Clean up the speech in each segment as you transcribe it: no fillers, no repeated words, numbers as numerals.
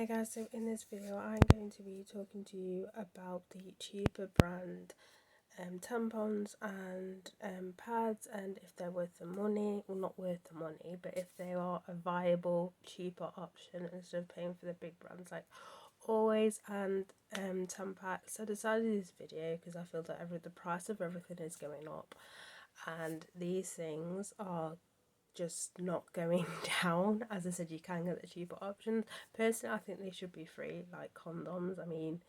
Hey guys, so in this video I'm going to be talking to you about the cheaper brand tampons and pads, and if they're worth the money, well, not worth the money, but if they are a viable cheaper option instead of paying for the big brands like Always and Tampax. So I decided to do this video because I feel that the price of everything is going up, and these things are just not going down. As I said, you can get the cheaper options. Personally, I think they should be free, like condoms. I mean,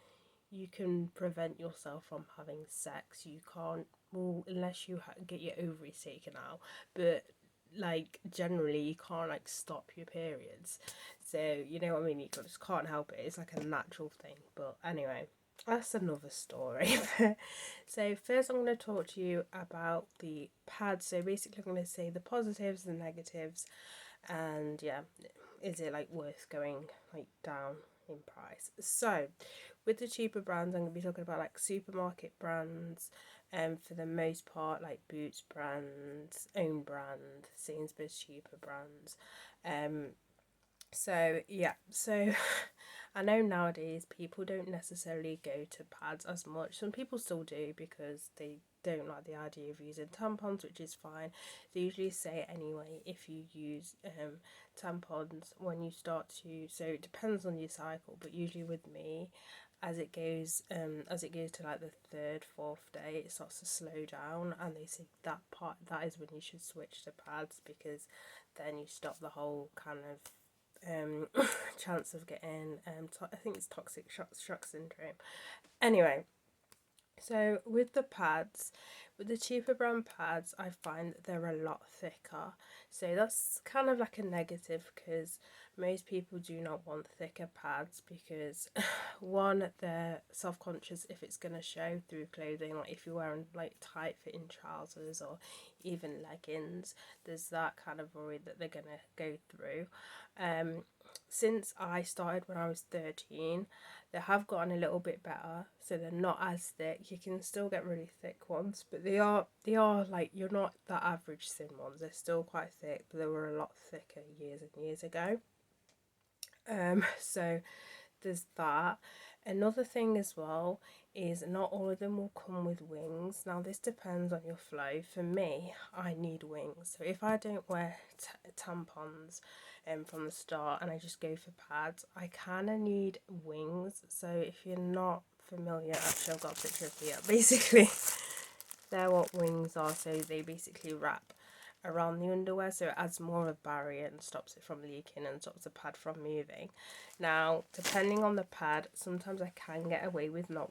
you can prevent yourself from having sex. You can't, well, unless you get your ovaries taken out, but like generally you can't like stop your periods, so you know what I mean, you just can't help it, it's like a natural thing. But anyway, that's another story. So first I'm going to talk to you about the pads. So basically I'm going to say the positives, the negatives, and yeah, is it like worth going like down in price. So with the cheaper brands, I'm going to be talking about like supermarket brands, for the most part, like Boots brands, Own brand, Sainsbury's cheaper brands. So yeah, so I know nowadays people don't necessarily go to pads as much. Some people still do because they don't like the idea of using tampons, which is fine. They usually say anyway, if you use tampons when you start to, so it depends on your cycle, but usually with me, as it goes to like the third, fourth day, it starts to slow down, and they say that is when you should switch to pads, because then you stop the whole kind of chance of getting I think it's toxic shock syndrome. Anyway, so with the pads, with the cheaper brand pads, I find that they're a lot thicker. So that's kind of like a negative, because most people do not want thicker pads because one, they're self-conscious if it's going to show through clothing, like if you're wearing like tight fitting trousers or even leggings, there's that kind of worry that they're going to go through. Since I started when I was 13, they have gotten a little bit better, so they're not as thick. You can still get really thick ones, but they are like, you're not that average thin ones. They're still quite thick, but they were a lot thicker years and years ago. So there's that. Another thing as well is not all of them will come with wings. Now this depends on your flow. For me, I need wings. So if I don't wear tampons from the start and I just go for pads, I kind of need wings. So if you're not familiar, actually I've got a picture of here. Basically, they're what wings are. So they basically wrap around the underwear, so it adds more of a barrier and stops it from leaking and stops the pad from moving. Now, depending on the pad, sometimes I can get away with not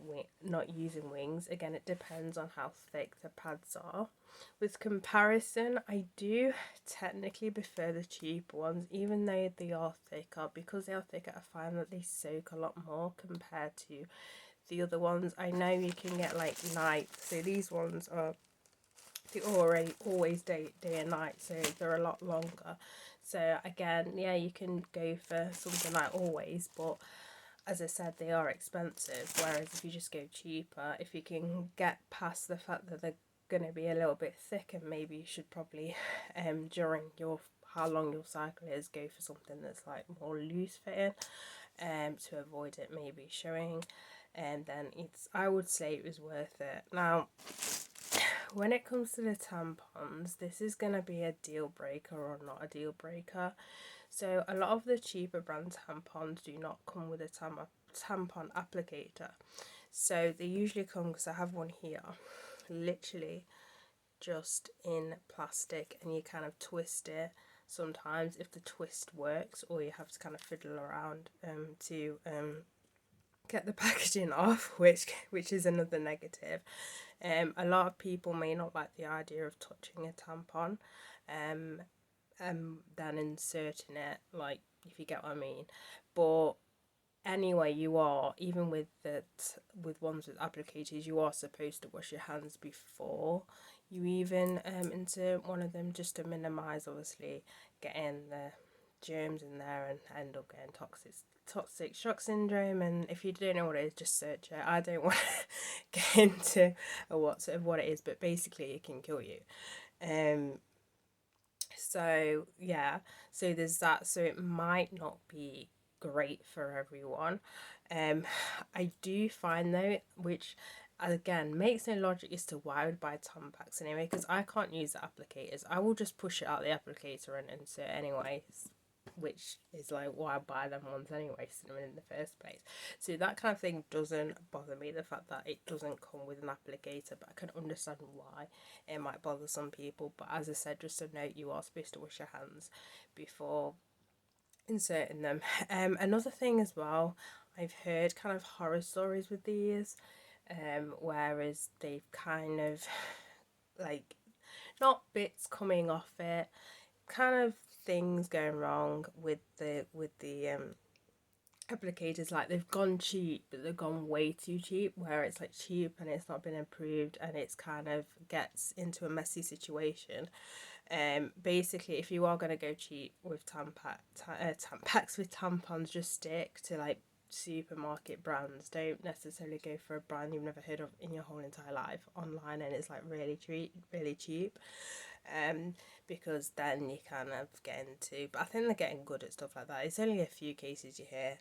using wings. Again, it depends on how thick the pads are. With comparison, I do technically prefer the cheap ones, even though they are thicker. Because they are thicker, I find that they soak a lot more compared to the other ones. I know you can get like night, so these ones are the always day and night, so they're a lot longer. So again, yeah, you can go for something like Always, but as I said, they are expensive. Whereas if you just go cheaper, if you can get past the fact that they're going to be a little bit thicker, maybe you should probably during your how long your cycle is, go for something that's like more loose fitting, to avoid it maybe showing, and then I would say it was worth it. Now, when it comes to the tampons, this is going to be a deal breaker or not a deal breaker. So a lot of the cheaper brand tampons do not come with a tampon applicator. So they usually come, because I have one here, literally just in plastic, and you kind of twist it sometimes if the twist works, or you have to kind of fiddle around to get the packaging off, which is another negative. A lot of people may not like the idea of touching a tampon, than inserting it, like, if you get what I mean. But anyway, you are, even with with ones with applicators, you are supposed to wash your hands before you even insert one of them, just to minimize obviously getting the germs in there and end up getting toxic shock syndrome. And if you don't know what it is, just search it. I don't want to get into what it is, but basically it can kill you. So yeah, so there's that. So it might not be great for everyone. I do find though, which again makes no logic as to why I would buy Tampax anyway, because I can't use the applicators. I will just push it out the applicator and insert anyways, which is like why I buy them ones anyway, cinnamon in the first place. So that kind of thing doesn't bother me, the fact that it doesn't come with an applicator, but I can understand why it might bother some people. But as I said, just a note, you are supposed to wash your hands before inserting them. Another thing as well, I've heard kind of horror stories with these, whereas they've kind of like not bits coming off it, kind of things going wrong with the applicators, like they've gone cheap, but they've gone way too cheap, where it's like cheap and it's not been improved, and it's kind of gets into a messy situation. Basically, if you are going to go cheap with Tampax with tampons, just stick to like supermarket brands. Don't necessarily go for a brand you've never heard of in your whole entire life online and it's like really cheap. Because then you kind of get into, but I think they're getting good at stuff like that. It's only a few cases you hear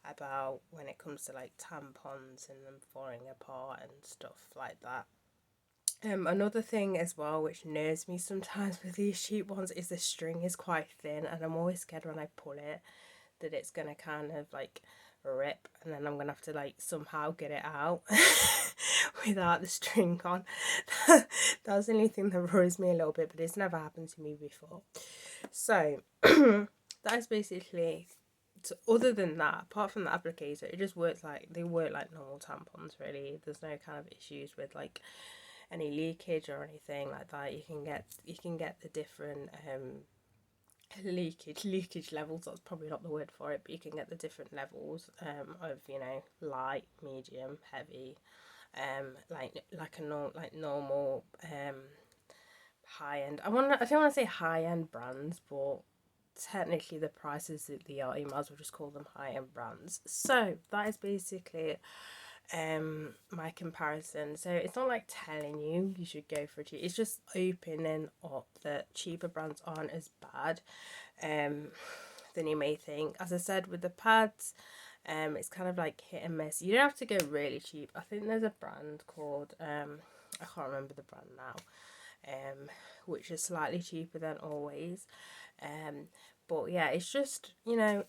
about when it comes to like tampons and them falling apart and stuff like that. Another thing as well which nerves me sometimes with these cheap ones is the string is quite thin, and I'm always scared when I pull it that it's gonna kind of like rip, and then I'm gonna have to like somehow get it out without the string on. That's the only thing that worries me a little bit, but it's never happened to me before. So that's basically, so other than that, apart from the applicator, it just works like they work like normal tampons really. There's no kind of issues with like any leakage or anything like that. You can get the different leakage levels, that's probably not the word for it, but you can get the different levels of, you know, light, medium, heavy, like a normal high end. I don't want to say high end brands, but technically the prices that they are, you might as well just call them high end brands. So that is basically my comparison. So it's not like telling you should go for cheap, it's just opening up that cheaper brands aren't as bad than you may think. As I said with the pads, it's kind of like hit and miss. You don't have to go really cheap. I think there's a brand called I can't remember the brand now, which is slightly cheaper than Always. But yeah, it's just, you know,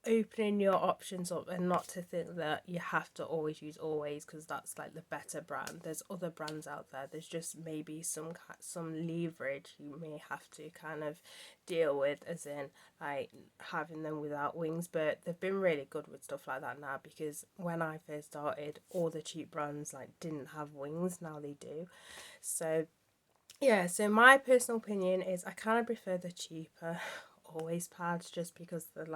opening your options up and not to think that you have to always use Always because that's like the better brand. There's other brands out there. There's just maybe some leverage you may have to kind of deal with, as in like having them without wings. But they've been really good with stuff like that now, because when I first started, all the cheap brands like didn't have wings. Now they do. So yeah, so my personal opinion is I kind of prefer the cheaper Always pads, just because they're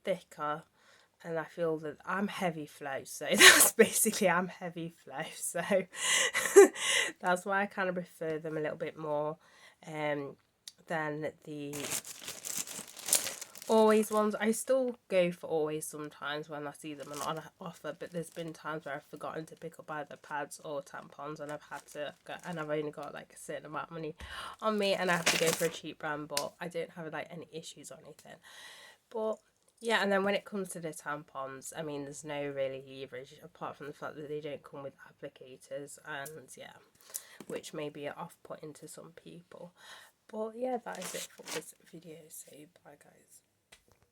thicker, and I feel that I'm heavy flow, so that's basically, I'm heavy flow, so that's why I kind of prefer them a little bit more than the Always ones. I still go for Always sometimes when I see them on offer, but there's been times where I've forgotten to pick up either pads or tampons, and I've had to go, and I've only got like a certain amount of money on me, and I have to go for a cheap brand, but I don't have like any issues or anything. But yeah, and then when it comes to the tampons, I mean, there's no really leverage apart from the fact that they don't come with applicators, and yeah, which may be off-putting to some people. But yeah, that is it for this video, so bye guys.